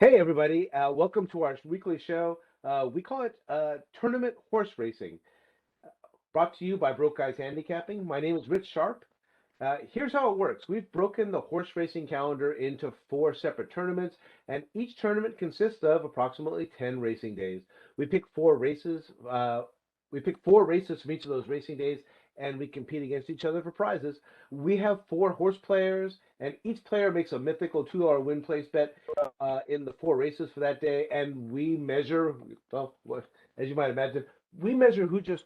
Hey, everybody. Welcome to our weekly show. We call it Tournament Horse Racing, brought to you by Broke Guys Handicapping. My name is Rich Sharp. Here's how it works. We've broken the horse racing calendar into four separate tournaments, and each tournament consists of approximately 10 racing days. We pick four races. We pick four races from each of those racing days, and we compete against each other for prizes. We have four horse players, and each player makes a mythical $2 win place bet in the four races for that day, and we measure, well, as you might imagine, we measure who just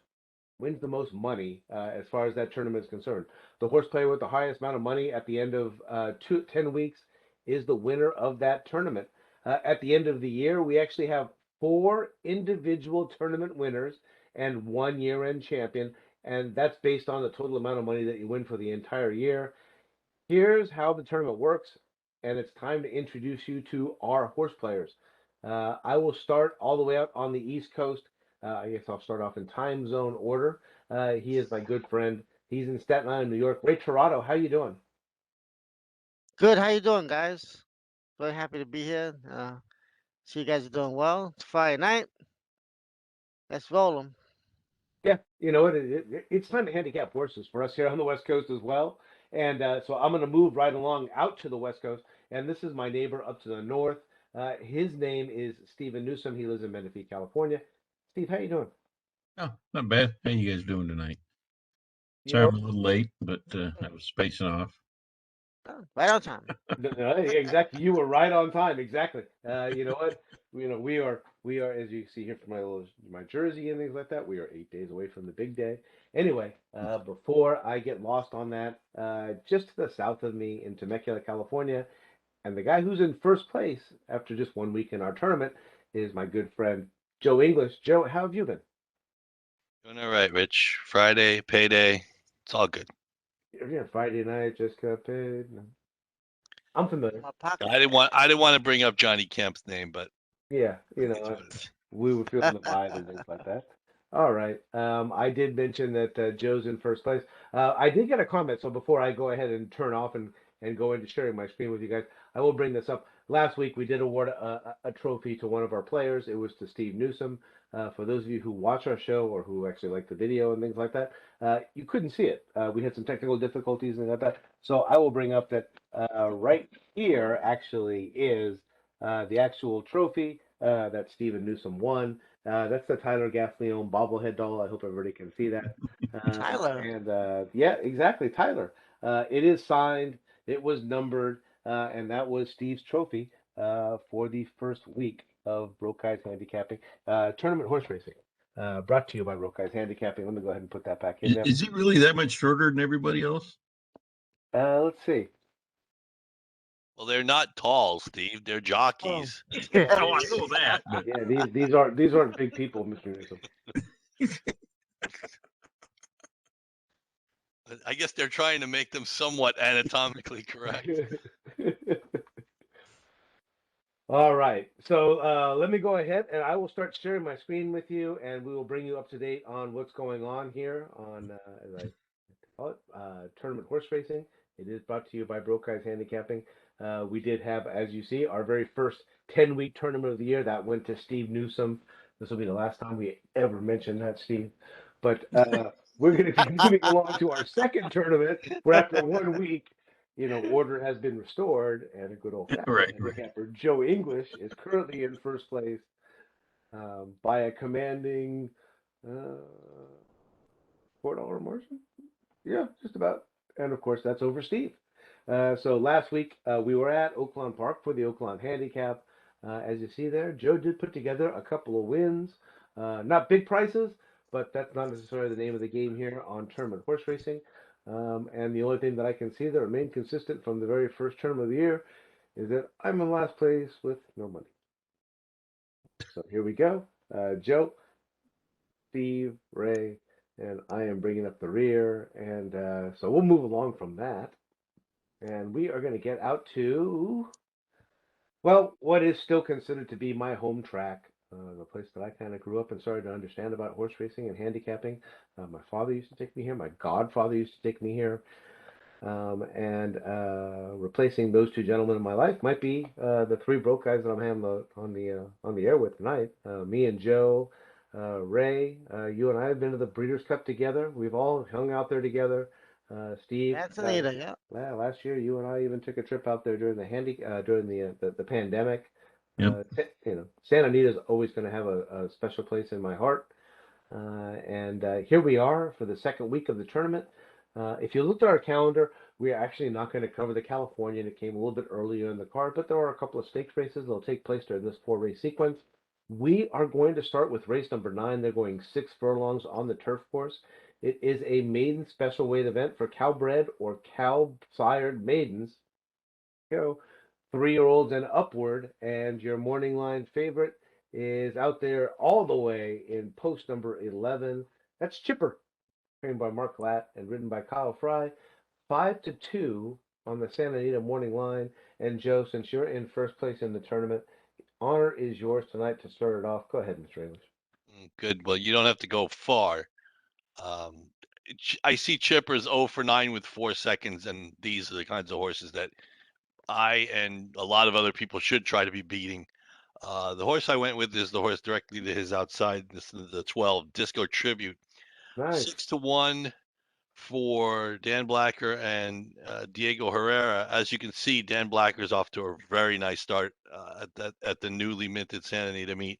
wins the most money as far as that tournament is concerned. The horse player with the highest amount of money at the end of 10 weeks is the winner of that tournament. At the end of the year, we actually have four individual tournament winners and one year-end champion, and that's based on the total amount of money that you win for the entire year. Here's how the tournament works, and it's time to introduce you to our horse players. I will start all the way out on the East Coast. I guess I'll start off in time zone order. He is my good friend. He's in Staten Island, New York. Ray Toronto, how you doing? Good. How you doing, guys? Very happy to be here. See you guys are doing well. It's Friday night. Let's roll them. Yeah, you know what? It's time to handicap horses for us here on the West Coast as well. And so I'm going to move right along out to the West Coast. And this is my neighbor up to the north. His name is Stephen Newsom. He lives in Menifee, California. Steve, how you doing? Oh, not bad. How you guys doing tonight? You Sorry know, I'm a little late, but I was spacing off. Right on time. no, exactly. You were right on time. Exactly. You know what? We are as you see here from my jersey and things like that. We are 8 days away from the big day. Anyway, before I get lost on that, just to the south of me in Temecula, California, and the guy who's in first place after just 1 week in our tournament is my good friend Joe English. Joe, how have you been? Doing all right, Rich. Friday, payday. It's all good. Yeah, Friday night just got paid. No, I'm familiar. My pocket. I didn't want to bring up Johnny Kemp's name, but Yeah, it is what it is. we were feeling the vibe and things like that. All right. I did mention that Joe's in first place. I did get a comment, so before I go ahead and turn off and go into sharing my screen with you guys, I will bring this up. Last week we did award a trophy to one of our players. It was to Steve Newsom. For those of you who watch our show or who actually like the video and things like that, you couldn't see it. We had some technical difficulties and things like that. So I will bring up that right here actually is the actual trophy that Steven Newsom won. That's the Tyler Gaffleone bobblehead doll. I hope everybody can see that. Tyler. And yeah, exactly, Tyler. It is signed. It was numbered, and that was Steve's trophy for the first week of Broke Guys Handicapping tournament horse racing. Brought to you by Broke Guys Handicapping. Let me go ahead and put that back in there. Is he really that much shorter than everybody else? Let's see. Well, they're not tall, Steve. They're Oh. jockeys. Oh, I know that, but Yeah, these aren't big people, Mr. Newsom. I guess they're trying to make them somewhat anatomically correct. All right. So let me go ahead and I will start sharing my screen with you, and we will bring you up to date on what's going on here on, as I call it, tournament horse racing. It is brought to you by Broke Guys Handicapping. We did have, as you see, our very first 10-week tournament of the year that went to Steve Newsom. This will be the last time we ever mention that, Steve. But we're going to be moving along to our second tournament, where after 1 week, order has been restored, and a good old-fashioned right, right. handicapper, Joe English, is currently in first place by a commanding uh, $4 margin. Yeah, just about. And of course, that's over Steve. So last week we were at Oaklawn Park for the Oaklawn Handicap. As you see there, Joe did put together a couple of wins. Not big prices, but that's not necessarily the name of the game here on tournament horse racing. And the only thing that I can see that remained consistent from the very first tournament of the year is that I'm in last place with no money. So here we go. Joe, Steve, Ray, and I am bringing up the rear. And so we'll move along from that. And we are going to get out to, well, what is still considered to be my home track, the place that I kind of grew up and started to understand about horse racing and handicapping. My father used to take me here. My godfather used to take me here. And replacing those two gentlemen in my life might be the three broke guys that I'm having on the air with tonight. Me and Joe, Ray, you and I have been to the Breeders' Cup together. We've all hung out there together. Steve, That's Anita, yeah. last year you and I even took a trip out there during during the pandemic. Yep. Santa Anita is always going to have a special place in my heart. And here we are for the second week of the tournament. If you looked at our calendar, we are actually not going to cover the Californian. It came a little bit earlier in the card, but there are a couple of stakes races that will take place during this four-race sequence. We are going to start with race number 9. They're going 6 furlongs on the turf course. It is a maiden special weight event for cow-bred or cow-sired maidens. You 3-year-olds and upward, and your morning line favorite is out there all the way in post number 11. That's Chipper, trained by Mark Latt and ridden by Kyle Fry. 5-2 on the Santa Anita morning line. And Joe, since you're in first place in the tournament, honor is yours tonight to start it off. Go ahead, Mr. English. Good. Well, you don't have to go far. I see Chipper's 0 for 9 with 4 seconds, and these are the kinds of horses that I and a lot of other people should try to be beating. The horse I went with is the horse directly to his outside. This is the 12 Disco Tribute. Nice. 6-1 for Dan Blacker and Diego Herrera. As you can see, Dan Blacker's off to a very nice start at the newly minted Santa Anita meet.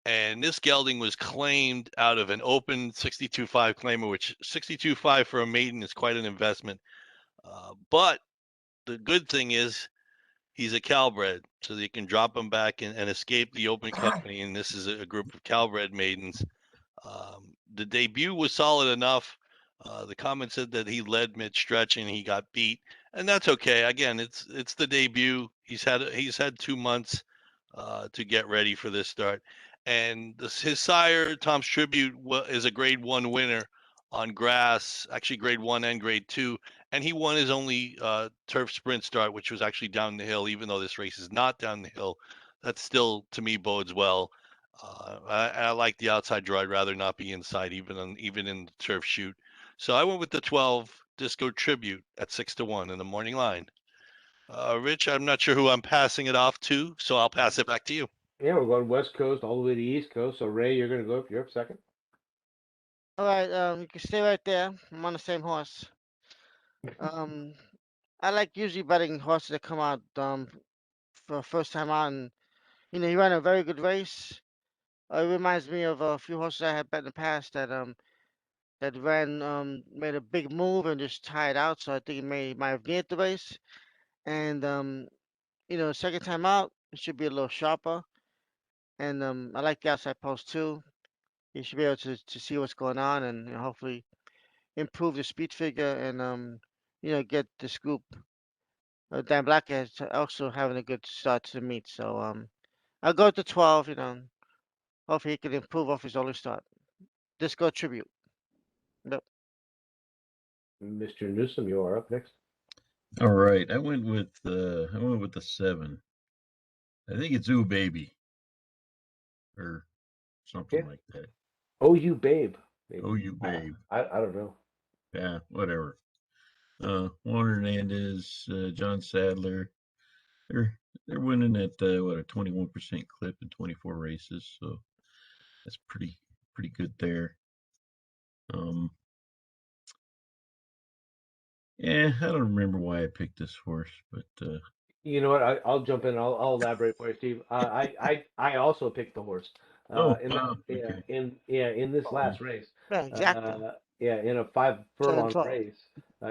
And this gelding was claimed out of an open 62.5 claimer, which 62.5 for a maiden is quite an investment. But the good thing is he's a Calbred, so they can drop him back and escape the open company. And this is a group of Calbred maidens. The debut was solid enough. The comment said that he led mid stretch and he got beat, and that's okay. Again, it's the debut. He's had 2 months to get ready for this start, and his sire Tom's Tribute is a Grade 1 winner on grass, actually Grade 1 and Grade 2, and he won his only turf sprint start, which was actually down the hill. Even though this race is not down the hill, that still to me bodes well. I like the outside draw. I'd rather not be inside, even in the turf shoot. So I went with the 12 Disco Tribute at 6-1 in the morning line. Rich, I'm not sure who I'm passing it off to, so I'll pass it back to you. Yeah, we're going West Coast all the way to East Coast. So Ray, you're going to go up. You're up second. All right, you can stay right there. I'm on the same horse. I like usually betting horses that come out for first time out, and he ran a very good race. It reminds me of a few horses I had bet in the past that ran made a big move and just tied out. So I think might have needed the race. And second time out, it should be a little sharper. And I like the outside post too. You should be able to see what's going on and hopefully improve the speed figure and get the scoop. Dan Black is also having a good start to the meet, so I'll go to 12. Hopefully he can improve off his early start. Disco Tribute. Yep. Mr. Newsom, you are up next. All right. I went with the 7. I think it's Ooh Baby. Or something like that. Oh, you babe. Maybe. Oh, you babe. I don't know. Yeah, whatever. Juan Hernandez, John Sadler. They're winning at a 21% clip in 24 races, so that's pretty good there. Yeah, I don't remember why I picked this horse, but You know what? I'll jump in. I'll elaborate for you, Steve. I also picked the horse. wow, okay. In this last race. Yeah, exactly. In a 5 furlong 12. race,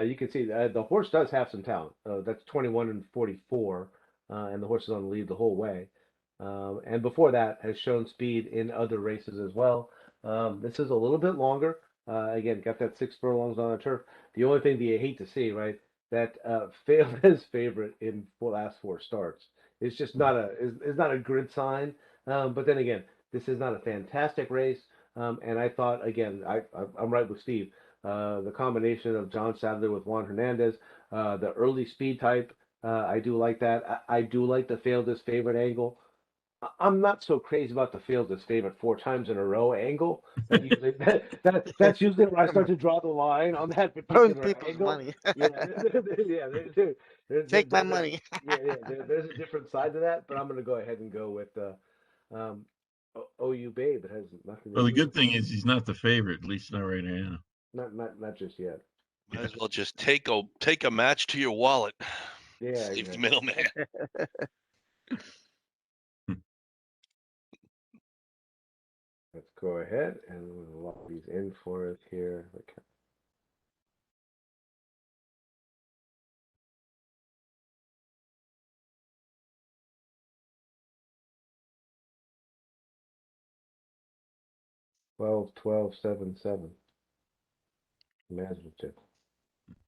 you can see the horse does have some talent. That's 21 and 44, and the horse is on the lead the whole way. And before that, has shown speed in other races as well. This is a little bit longer. Again, got that 6 furlongs on the turf. The only thing that you hate to see, right? That failed his favorite in last 4 starts. It's just not a grid sign. But then again, this is not a fantastic race. And I thought again, I'm right with Steve. The combination of John Sadler with Juan Hernandez, the early speed type, I do like that. I do like the failed his favorite angle. I'm not so crazy about the field as favorite 4 times in a row angle. That's usually where I start to draw the line on that Burn particular people's angle. money. Yeah, yeah, Take my money. there's a different side to that, but I'm going to go ahead and go with um, OU Babe. It has nothing to Well, the do good with thing is he's not the favorite, at least not right now. not just yet. Might Yeah. as well just take a match to your wallet. Yeah, Save the exactly. middleman. Let's go ahead and we'll lock these in for us here. Okay. Twelve, 12, 7, 7. Imaginative.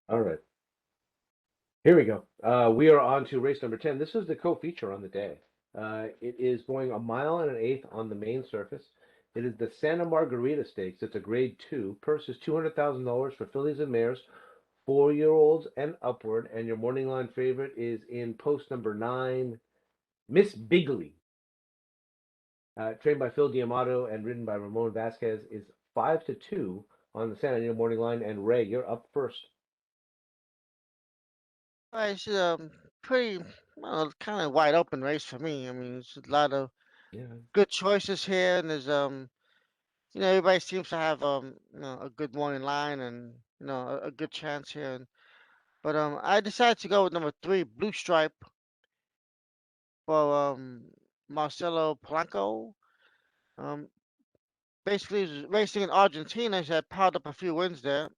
All right. Here we go. We are on to race number 10. This is the co-feature on the day. It is going 1.125 miles on the main surface. It is the Santa Margherita Stakes. It's a grade 2. Purse is $200,000 for fillies and mares, 4-year-olds and upward. And your morning line favorite is in post number 9, Miss Bigley. Trained by Phil D'Amato and ridden by Ramon Vasquez, is 5-2 on the Santa Anita morning line. And Ray, you're up first. Well, it's pretty kind of wide open race for me. I mean, it's a lot of Yeah. good choices here, and there's everybody seems to have a good morning line and a good chance here. But I decided to go with number 3, Blue Stripe, for Marcelo Polanco. Um, Basically, he's racing in Argentina. He had piled up a few wins there,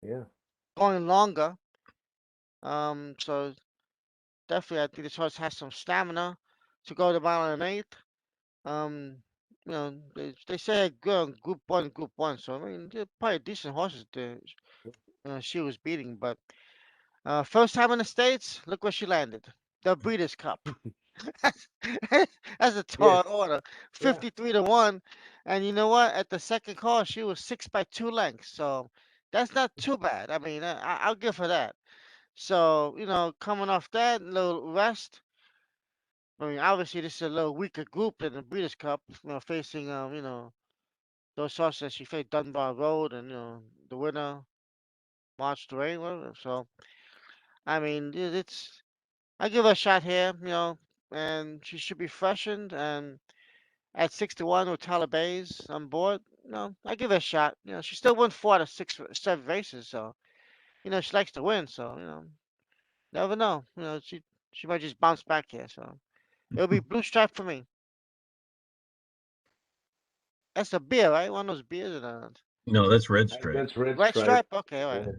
Yeah. going longer. So definitely, I think this horse has some stamina to go the mile and an eighth. Um, they say good on Group 1. So I mean, they're probably decent horses that she was beating. But first time in the States, look where she landed. The Breeders' Cup. That's a Yes. tall order, Yeah. 53-1. And you know what? At the second call, she was 6 by 2 lengths. So that's not too bad. I mean, I'll give her that. So, coming off that little rest, I mean, obviously this is a little weaker group than the Breeders' Cup, facing, those horses that she faced, Dunbar Road and, the winner, March to Rain, whatever. So, I mean, I give her a shot here, and she should be freshened. And at 6-1 with Tyler Bays on board, I give her a shot. She still won 4 out of 7 races, so she likes to win. So never know. She might just bounce back here. So it'll be Blue Stripe for me. That's a beer, right? One of those beers. No, that's Red Stripe. That's Red Red Stripe. Stripe. Okay, all right.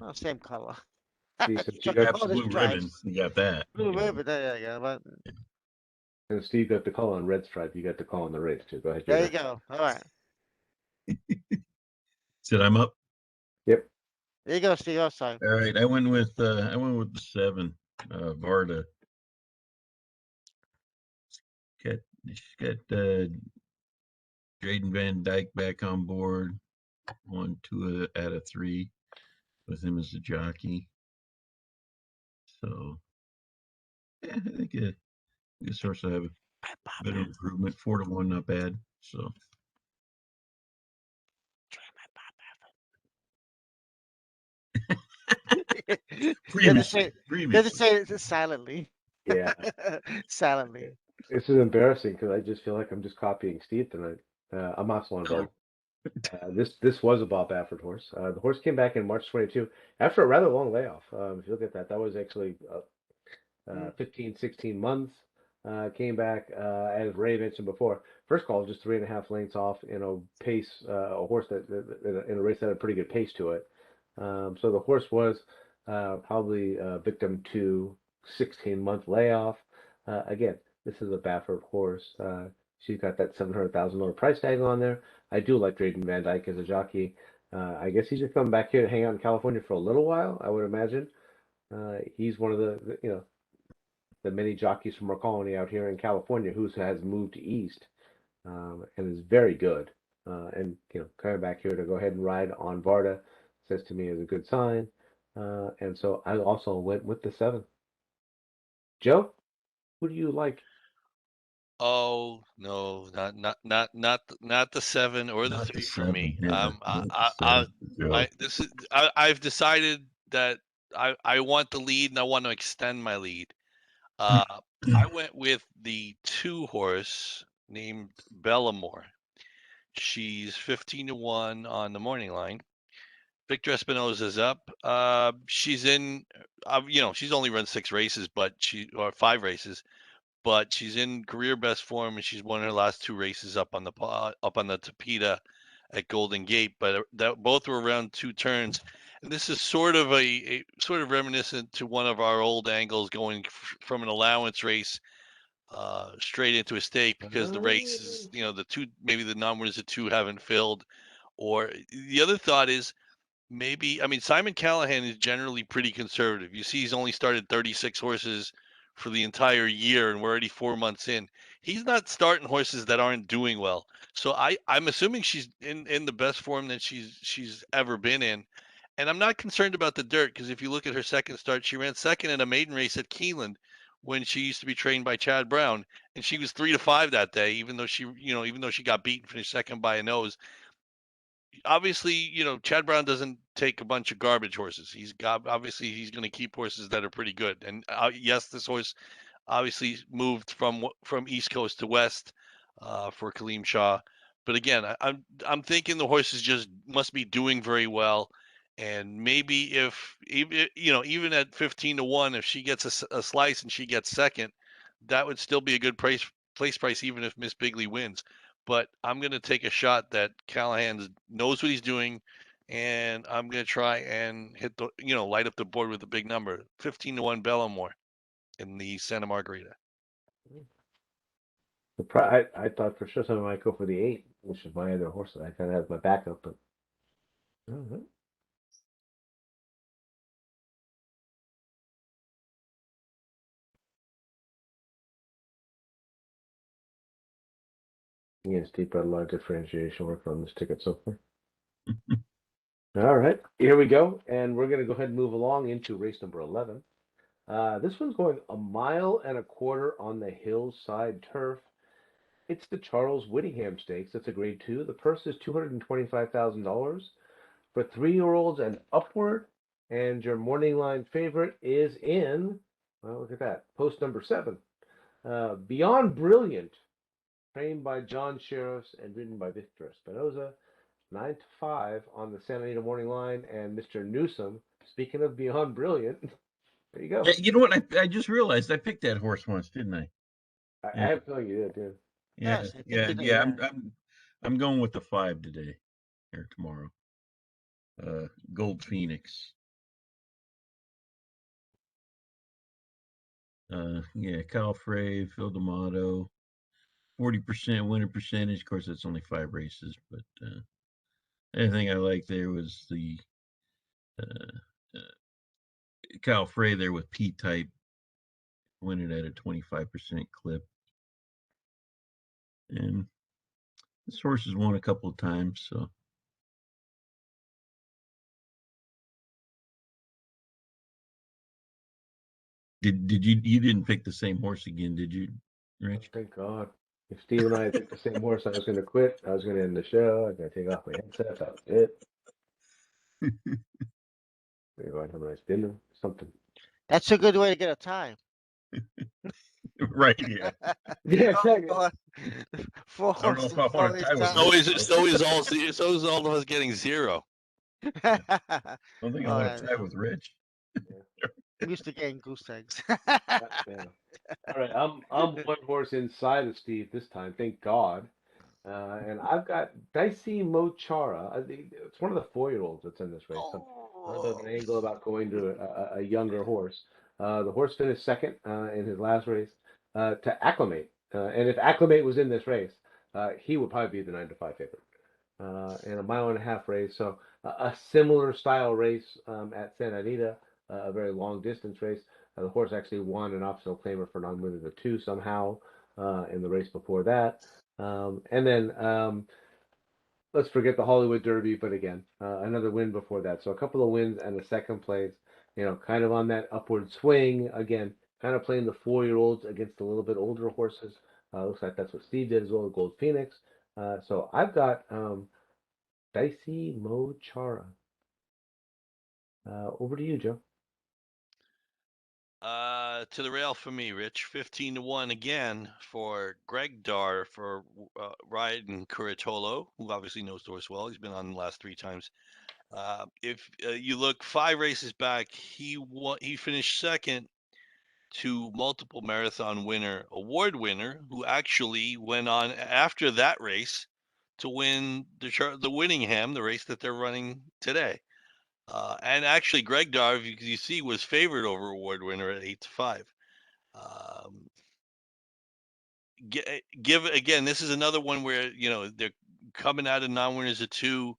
Yeah. Same color. See, since you So got all the Blue Ribbon, stripes. you got that. Blue Yeah. ribbon. There you go. But and Steve got the call on Red Stripe, you got the call on the race too. Go ahead, you're there you next. go. All right. Said I'm up. Yep. There you go, Steve. Oh, sorry. All right, I went with the 7, Varda. She's got Jaden Van Dyke back on board. Won 2 out of 3 with him as a jockey. So yeah, I think this horse will have a bit of improvement. 4-1, not bad. So Doesn't previously. say it silently. Yeah. Silently. This is embarrassing because I just feel like I'm just copying Steve tonight. I'm also on No. board. This was a Bob Baffert horse. The horse came back in March 22 after a rather long layoff. If you look at that, that was actually 15, 16 months. Came back, as Ray mentioned before. First call just 3.5 lengths off in a pace, a horse that in a race that had a pretty good pace to it. So the horse was probably victim to 16-month layoff. Again, this is a Baffert horse. She's got that $700,000 price tag on there. I do like Drayden Van Dyke as a jockey. I guess he's just coming back here to hang out in California for a little while, I would imagine. He's one of the many jockeys from our colony out here in California who has moved east and is very good. And coming back here to go ahead and ride on Varda says to me is a good sign. And so I also went with the 7. Joe, who do you like? Oh no, not the 7 or the Not the 3 for me. 7. Yeah, not the 7. I've decided that I want the lead and I want to extend my lead. Joe. I went with the 2 horse named Bellamore. She's 15-1 on the morning line. Victor Espinoza's up. She's in, she's only run 6 races, or 5 races, but she's in career best form, and she's won her last 2 races up on the Tapeta at Golden Gate. But that both were around 2 turns, and this is sort of a sort of reminiscent to one of our old angles going from an allowance race straight into a stake because the races, the 2, maybe the numbers of 2 haven't filled. Or the other thought is maybe, I mean, Simon Callahan is generally pretty conservative. You see, he's only started 36 horses for the entire year, and we're already 4 months in. He's not starting horses that aren't doing well. So I'm assuming she's in the best form that she's ever been in. And I'm not concerned about the dirt because if you look at her second start, she ran second in a maiden race at Keeneland when she used to be trained by Chad Brown, and she was 3-5 that day, even though she got beaten, finished second by a nose. Obviously, Chad Brown doesn't take a bunch of garbage horses. Obviously he's going to keep horses that are pretty good. And yes, this horse obviously moved from East Coast to West for Kaleem Shah. But again, I'm thinking the horses just must be doing very well. And maybe if even at 15-1, if she gets a slice and she gets second, that would still be a good place price, even if Miss Bigley wins. But I'm going to take a shot that Callahan knows what he's doing, and I'm going to try and hit light up the board with a big number, 15-1 Bellamore in the Santa Margherita. I thought for sure someone might go for the 8, which is my other horse that I kind of have my backup, but. All right. Yes, Steve got a lot of differentiation work on this ticket so far. All right, here we go, and we're going to go ahead and move along into race number 11. This one's going 1.25 miles on the hillside turf. It's the Charles Whittingham Stakes. That's a grade 2. The purse is $225,000 for 3-year-olds and upward. And your morning line favorite is in, well, look at that, post number 7. Beyond Brilliant, trained by John Sheriffs and ridden by Victor Espinoza. 9 to 5 on the Santa Anita morning line. And Mr. Newsom, speaking of Beyond Brilliant, there you go. Yeah, you know what? I just realized I picked that horse once, didn't I? I have a feeling you did, yeah. Yes, I think you did, yeah. I'm going with the 5 today or tomorrow. Gold Phoenix. Kyle Frey, Phil D'Amato, 40% winner percentage. Of course, that's only 5 races, but anything I like there was the Kyle Frey there with P-type winning at a 25% clip. And this horse has won a couple of times, so. Did you didn't pick the same horse again, did you, Rich? Oh, thank God. If Steve and I had picked the same horse, I was going to quit. I was going to end the show. I was going to take off my headset. That was it. Maybe I'd have a nice dinner, something. That's a good way to get a time. Right, yeah. Yeah, exactly. Four I don't know if I horses, want to tie with So is all of us getting 0. I don't think I Oh, want to tie with Rich. I'm used to getting goose eggs. Yeah. All right, I'm one horse inside of Steve this time, thank God. And I've got Dicey Mochara. It's one of the 4-year-olds that's in this race. I'm a little bit of an angle about going to a younger horse. The horse finished second in his last race to Acclimate. And if Acclimate was in this race, he would probably be the 9 to 5 favorite. And 1.5 mile race. So a similar style race at Santa Anita, a very long distance race. The horse actually won an optional claimer for non-winner to 2 somehow in the race before that. And then let's forget the Hollywood Derby, but again, another win before that. So a couple of wins and a second place, kind of on that upward swing. Again, kind of playing the 4-year-olds against a little bit older horses. Looks like that's what Steve did as well, Gold Phoenix. So I've got Dicey Mochara. Over to you, Joe. To the rail for me, Rich. 15-1 again for Greg Dar for riding Curatolo, who obviously knows the horse well. He's been on the last 3 times. If you look 5 races back, he finished second to multiple marathon award winner, who actually went on after that race to win the Whittingham, the race that they're running today. And actually, Greg Dar, you see, was favored over award winner at 8-5. Um, give again. This is another one where they're coming out of non-winners of 2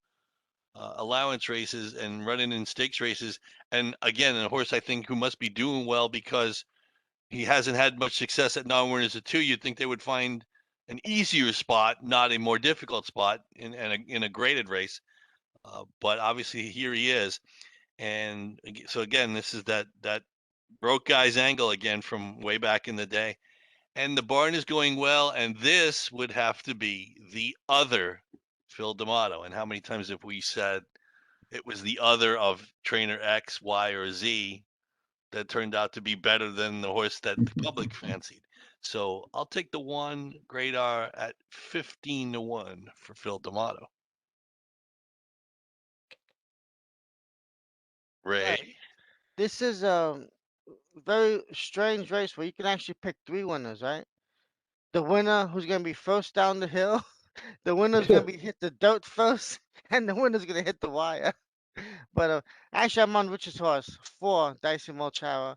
allowance races and running in stakes races. And again, a horse I think who must be doing well because he hasn't had much success at non-winners of 2. You'd think they would find an easier spot, not a more difficult spot in a graded race. But obviously here he is. And so again, this is that broke guy's angle again from way back in the day. And the barn is going well, and this would have to be the other Phil D'Amato. And how many times have we said it was the other of trainer X, Y, or Z that turned out to be better than the horse that the public fancied? So I'll take the one Great R at 15-1 for Phil D'Amato. Ray. Right. This is a very strange race where you can actually pick 3 winners, right? The winner who's gonna be first down the hill, the winner's gonna be hit the dirt first, and the winner's gonna hit the wire. But actually, I'm on Richard's horse 4, Dicey Mochara.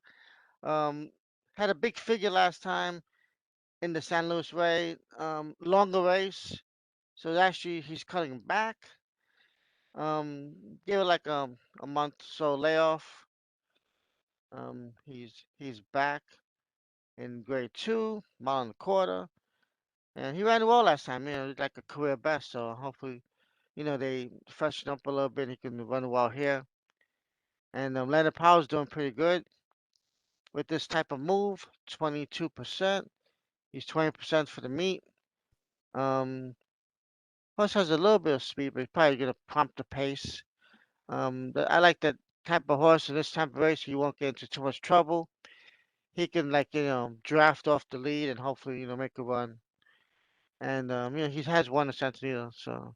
Um, had a big figure last time in the San Luis Way. Longer race, so actually he's cutting back. Give it like a month or so layoff. He's back in grade 2, mile and a quarter, and he ran well last time. Like a career best. So hopefully, they freshen up a little bit. He can run well here. And Leonard Powell's doing pretty good with this type of move. 22%. He's 20% for the meet. Horse has a little bit of speed, but he's probably gonna prompt the pace. I like that type of horse in this type of race. He won't get into too much trouble. He can draft off the lead and hopefully make a run. And he has won the Santa Anita, so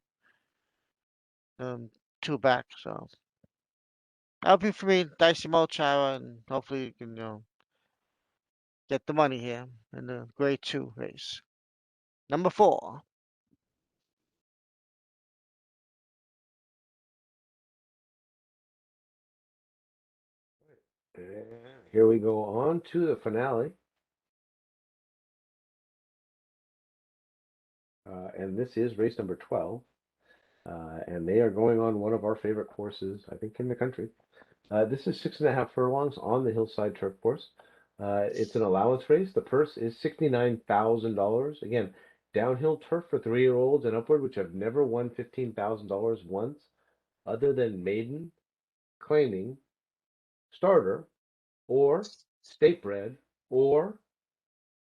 2 back. So that'll be for me, Dicey Mochara, and hopefully you can get the money here in the grade 2 race. Number 4. And here we go on to the finale. And this is race number 12. And they are going on one of our favorite courses, I think, in the country. This is 6.5 furlongs on the Hillside Turf Course. It's an allowance race. The purse is $69,000. Again, downhill turf for 3-year-olds and upward, which have never won $15,000 once, other than maiden, claiming, starter, or state bred, or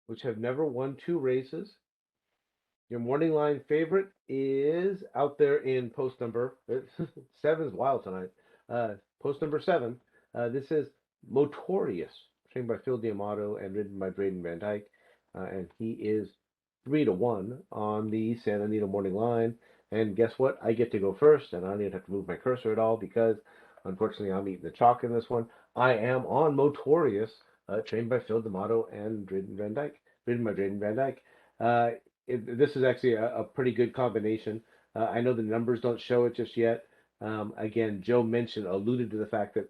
which have never won 2 races. Your morning line favorite is out there in post number 7's wild tonight. Post number 7. This is Motorious, trained by Phil D'Amato and ridden by Braden Van Dyke, and he is 3-1 on the Santa Anita morning line. And guess what? I get to go first, and I don't even have to move my cursor at all because, unfortunately, I'm eating the chalk in this one. I am on Motorious, trained by Phil D'Amato and ridden by Braden Van Dyke. This is actually a pretty good combination. I know the numbers don't show it just yet. Again, Joe alluded to the fact that,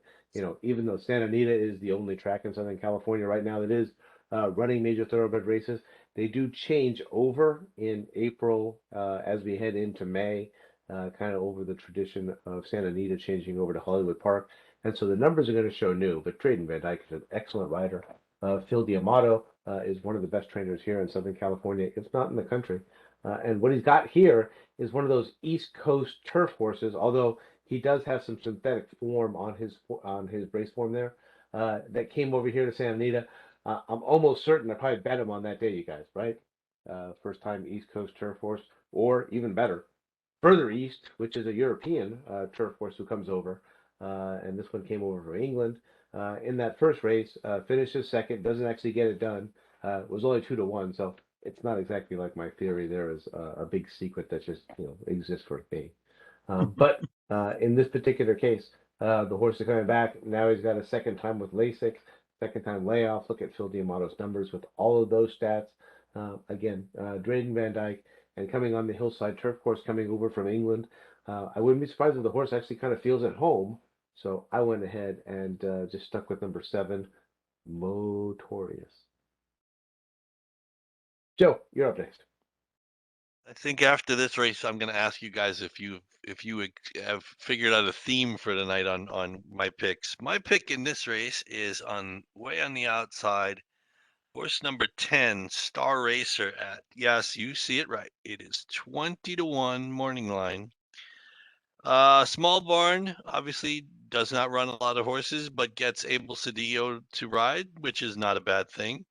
even though Santa Anita is the only track in Southern California right now that is running major thoroughbred races, they do change over in April as we head into May, kind of over the tradition of Santa Anita changing over to Hollywood Park. And so the numbers are going to show new, but Braden Van Dyke is an excellent rider. Phil D'Amato is one of the best trainers here in Southern California, if not in the country. And what he's got here is one of those East Coast turf horses, although he does have some synthetic form on his brace form there, that came over here to Santa Anita. I'm almost certain I probably bet him on that day, you guys, right? first time East Coast turf horse, or even better, further east, which is a European turf horse who comes over. And this one came over from England. In that first race, finishes second, doesn't actually get it done. Was only 2-1, so it's not exactly like my theory. There is a big secret that just exists for me. But in this particular case, the horse is coming back. Now he's got a second time with Lasix, second time layoff. Look at Phil Diamato's numbers with all of those stats. Again, Drayden Van Dyke and coming on the hillside turf course coming over from England. I wouldn't be surprised if the horse actually kind of feels at home. So I went ahead and just stuck with number 7, Motorious. Joe, you're up next. I think after this race, I'm going to ask you guys if you have figured out a theme for tonight on my picks. My pick in this race is way on the outside. Horse number 10, Star Racer at, yes, you see it right. It is 20-1 morning line. Small barn, obviously does not run a lot of horses, but gets Abel Cedillo to ride, which is not a bad thing.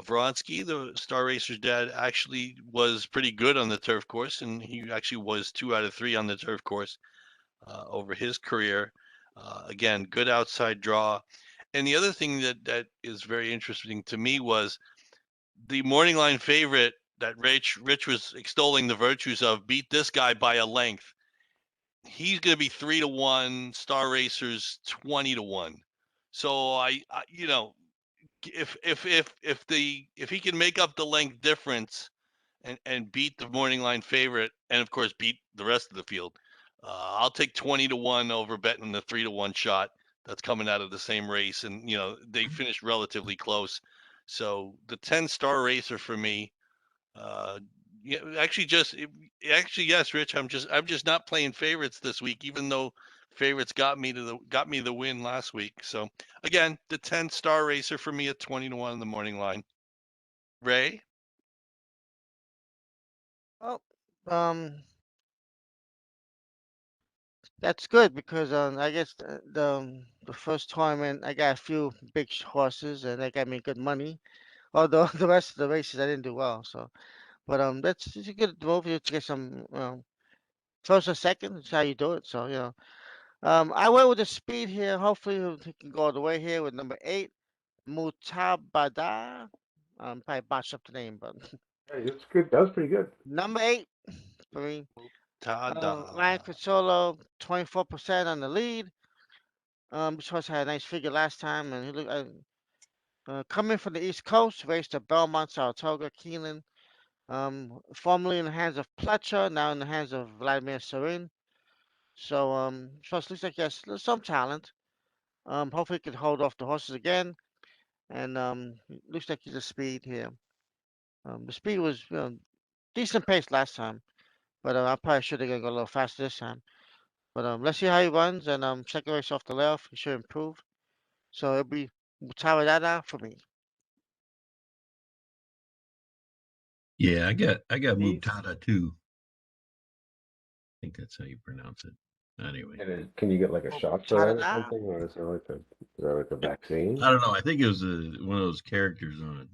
Vronsky, the Star Racer's dad, actually was pretty good on the turf course, and he actually was 2 out of 3 on the turf course over his career. Again, good outside draw. And the other thing that is very interesting to me was the morning line favorite that Rich was extolling the virtues of beat this guy by a length. He's going to be 3-1. Star Racers 20-1. So I if he can make up the length difference and beat the morning line favorite, and of course beat the rest of the field, I'll take 20-1 over betting the 3-1 shot that's coming out of the same race, and they finished relatively close. So the 10 Star Racer for me. Yeah, actually, yes, Rich. I'm just not playing favorites this week, even though favorites got me the win last week. So again, the 10 Star Racer for me at 20-1 in the morning line. Ray, Oh, that's good because I guess the first tournament I got a few big horses and they got me good money. Although the rest of the races I didn't do well. So, but it's a good move to get some first or second. That's how you do it. So I went with the speed here. Hopefully we can go all the way here with number 8, Mutabada. Probably botched up the name, but Hey, that's good. That was pretty good. number 8 for me. Ryan Tada. Consolo, 24% on the lead. This horse had a nice figure last time, and he looked coming from the East Coast, raced at Belmont, Saratoga, Keeneland. Formerly in the hands of Pletcher, now in the hands of Vladimir Serin. So first looks like he has some talent. Hopefully he can hold off the horses again, and looks like he's a speed here. The speed was decent pace last time, but I'm probably sure they're gonna go a little faster this time. But let's see how he runs, and second race off the left, he should improve. So it'll be Mutarada for me. Yeah, I got Steve? Mubtada too. I think that's how you pronounce it. Anyway, And then, can you get like a shot for that or Mutarada. something, or is that like a vaccine? I don't know. I think it was one of those characters on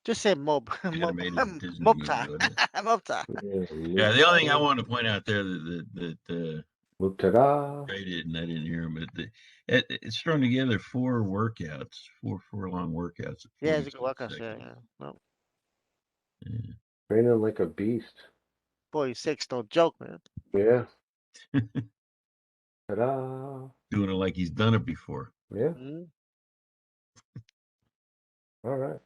Just say Mob an animated Disney movie, Mopta. wasn't it? Mopta. Yeah, Yeah, the only thing I wanted to point out there that Mutada. Ray did and I didn't hear him, but it's strung together 4 workouts, four long workouts at Yeah, it's a good 46 workout. Yeah, seconds. yeah. Well, Yeah. Training like a beast. 46, don't joke, man. Yeah. Ta-da. Doing it like he's done it before. Yeah. Mhm. All right.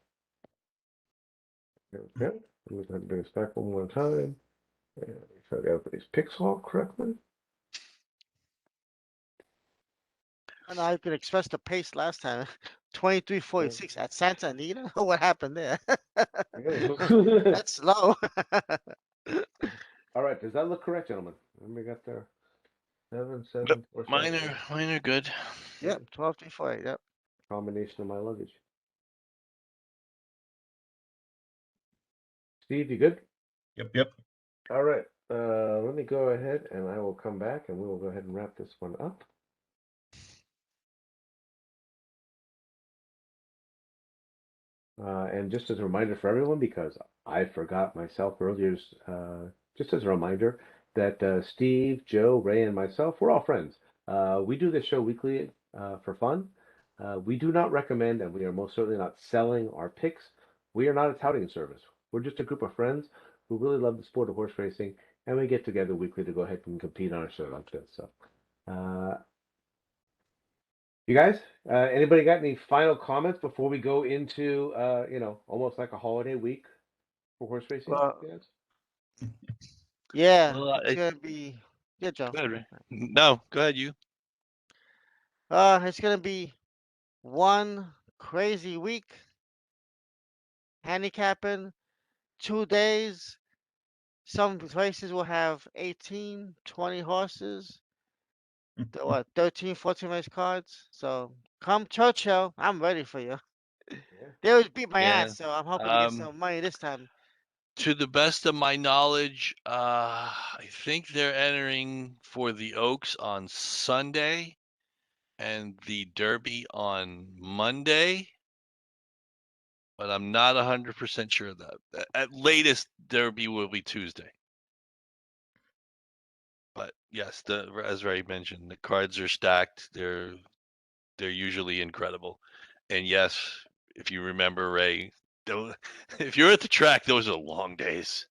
There we go. I'm just going to bring us back one more time. And make sure I got these picks all correctly. I know you could express the pace last time. 23:46 at Santa Anita. What happened there? Yeah. That's slow. All right. Does that look correct, gentlemen? Let me get there. 7, Yep, 7, 4, mine 7. are mine are good. Yep, 12:48. Yep. Combination of my luggage. Steve, you good? Yep. All right. Let me go ahead and I will come back and we will go ahead and wrap this one up. And just as a reminder for everyone, because I forgot myself earlier, just as a reminder that Steve, Joe, Ray, and myself, we're all friends. We do this show weekly for fun. We do not recommend, and we are most certainly not selling our picks. We are not a touting service. We're just a group of friends who really love the sport of horse racing, and we get together weekly to go ahead and compete on a show like this. So, uh, you guys, anybody got any final comments before we go into, almost like a holiday week for horse racing? Well, Yes. yeah, Well, it's gonna be. Yeah, Joe. go ahead, Ray. No, go ahead, you. It's gonna be one crazy week handicapping, 2 days. Some races will have 18, 20 horses. What, 13, 14 race cards? So come Churchill, I'm ready for you. Yeah. They always beat my Yeah. ass, so I'm hoping to get Um, some money this time. to the best of my knowledge, I think they're entering for the Oaks on Sunday and the Derby on Monday, but I'm not 100% sure of that. At latest, Derby will be Tuesday. But yes, as Ray mentioned, the cards are stacked. They're usually incredible. And yes, if you remember, Ray, if you're at the track, those are long days.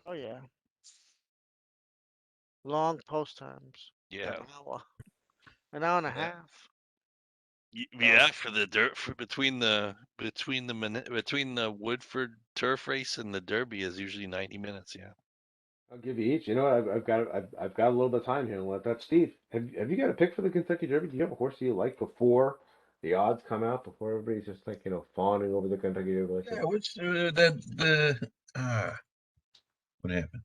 Oh yeah, long post times, an Yeah. hour, an hour and a Yeah. half. Yeah, So for the dirt for between the Woodford turf race and the Derby is usually 90 minutes. Yeah. I'll give you each. You know, I've got a little bit of time here. And let that Steve. Have you got a pick for the Kentucky Derby? Do you have a horse that you like before the odds come out? Before everybody's just like fawning over the Kentucky Derby? Like, Yeah, what's that the what happened?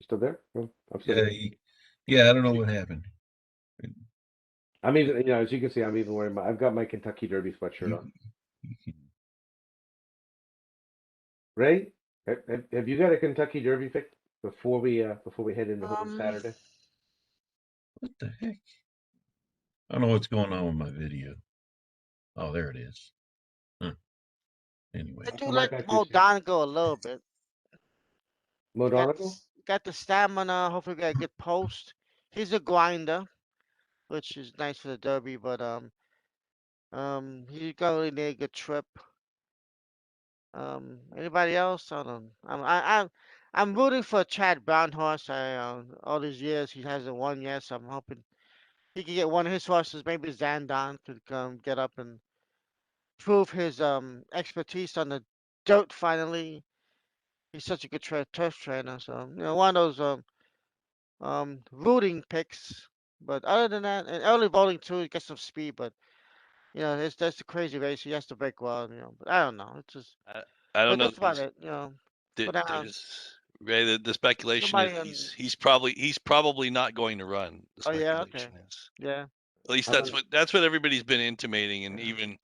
you still there? No, I'm still Yeah, here. yeah, I don't know what happened. I'm even, as you can see, I'm even wearing I've got my Kentucky Derby sweatshirt You, on. you can, Ray, have you got a Kentucky Derby pick before we head into Holy um, Saturday? what the heck? I don't know what's going on with my video. Oh, there it is. Huh. I Anyway, do Come right like back to you, Mo Steve. Donegal a little bit. Modonical? Got the stamina. Hopefully, got a good post. He's a grinder, which is nice for the Derby, but he's gonna really need a good trip. Anybody else? I don't. I'm rooting for Chad Brown horse. All these years he hasn't won yet, so I'm hoping he can get one of his horses. Maybe Zandon could get up and prove his expertise on the dirt finally. He's such a good turf trainer. So one of those rooting picks. But other than that, and early voting too, get some speed. But that's a crazy race. He has to break well. But I don't know. It's just. I, I don't But know. that's about it. But There's Ray. The speculation is nobody on. he's probably not going to run. The Oh yeah, okay. speculation is Yeah. at least I'm gonna, that's what everybody's been intimating, and Yeah.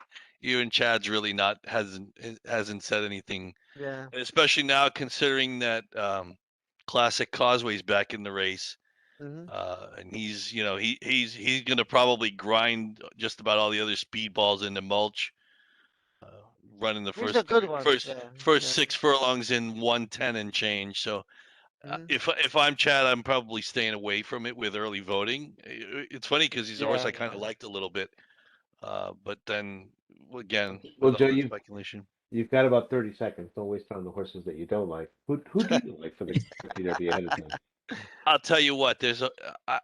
even Chad's really not hasn't said anything, Yeah. and especially now considering that Classic Causeway's back in the race. Mhm. And he's gonna probably grind just about all the other speedballs into mulch, uh, running the He's a first good one. first Yeah. first Yeah. 6 furlongs in 110 and change. So Mhm. if I'm Chad, I'm probably staying away from it with early voting. It's funny because he's a horse Yeah. I kind of liked a little bit, but then again well, with all Joe, that speculation. you've got about 30 seconds. Don't waste on the horses that you don't like. Who do you like for the Kentucky Derby ahead of time? I'll tell you what,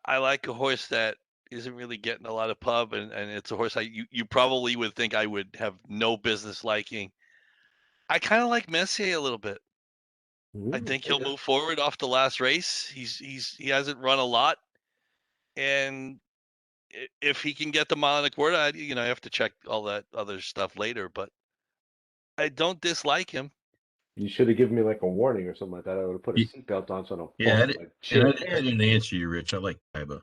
I like a horse that isn't really getting a lot of pub, and it's a horse you probably would think I would have no business liking. I kind of like Messier a little bit. I think There you he'll go. move forward off the last race. He hasn't run a lot, and if he can get the mile and a quarter, I have to check all that other stuff later, but I don't dislike him. You should have given me like a warning or something like that. I would have put a Y- seatbelt on so I don't fall yeah, out of my and chair. I didn't answer you, Rich. I like Tyba.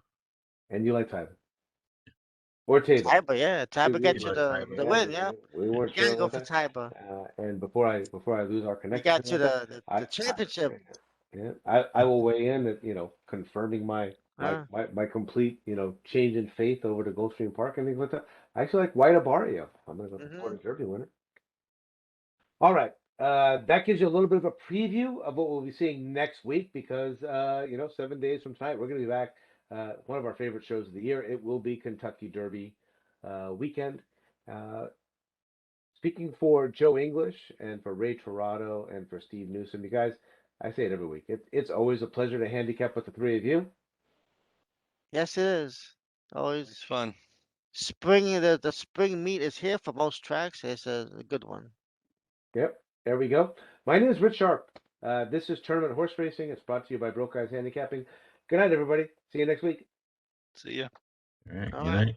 And you like Tyler or Table? Tyber, yeah. Tyber You gets you like the Tyba? Yeah, win. Yeah. we weren't You sure gotta on go what for that. Tyber. And before I lose our He connection got you like that, the I championship. yeah, I will weigh in at confirming my Huh? complete change in faith over to Gulfstream Park and things like that. I actually like White Abario. I'm going to go for Mm-hmm. Florida Derby winner. All right. That gives you a little bit of a preview of what we'll be seeing next week because, 7 days from tonight, we're going to be back. One of our favorite shows of the year. It will be Kentucky Derby weekend. Uh, Speaking for Joe English and for Ray Torado and for Steve Newsom, you guys, I say it every week. It's always a pleasure to handicap with the three of you. Yes, it is. It's Always fun. spring. The spring meet is here for most tracks. It's a good one. Yep, there we go. My name is Rich Sharp. This is Tournament Horse Racing. It's brought to you by Broke Guys Handicapping. Good night, everybody. See you next week. See ya. All right. All Good right. night.